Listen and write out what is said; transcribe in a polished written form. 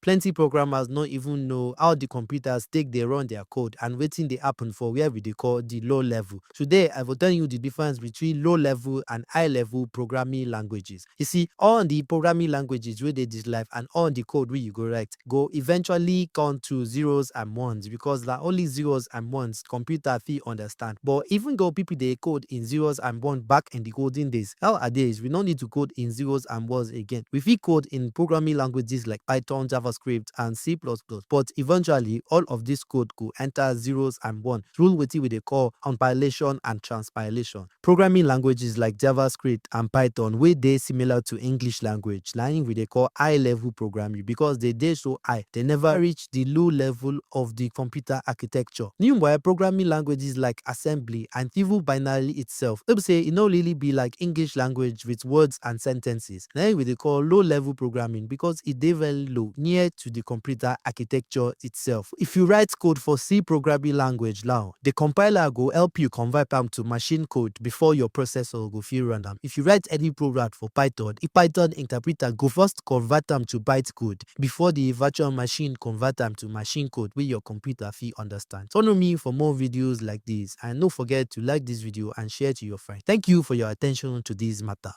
plenty programmers no even know how the computers take dey run their code and wetin dey happen for where we dey call the low level. Today, I will tell you the difference between low level and high level programming languages. You see, all the programming languages wey dey this life and all the code wey you go write go eventually come to zeros and ones because na only zeros and ones computer fit understand. But even though people dey code in zeros and ones back in the olden days, nowadays we no need to code in zeros and ones again. We fit code in programming languages like Python, JavaScript, and C++. But eventually, all of this code go enter zeros and ones through wetin we dey call compilation and transpilation. Programming languages like JavaScript and Python wey dey similar to English language na im we dey call high level programming because they dey so high, they never reach the low level of the computer architecture. Meanwhile, programming languages like assembly and even binary itself, wey be say e no really be like English language with words and sentences, na im we dey call low level programming because e dey very low, near to the computer architecture itself. If you write code for C programming language now, the compiler go help you convert am to machine code before your processor go fit run am. If you write any program for Python, the Python interpreter go first convert am to bytecode before the virtual machine convert am to machine code wey your computer fit understand. Follow me for more videos like this and no forget to like this video and share to your friends. Thank you for your attention to this matter.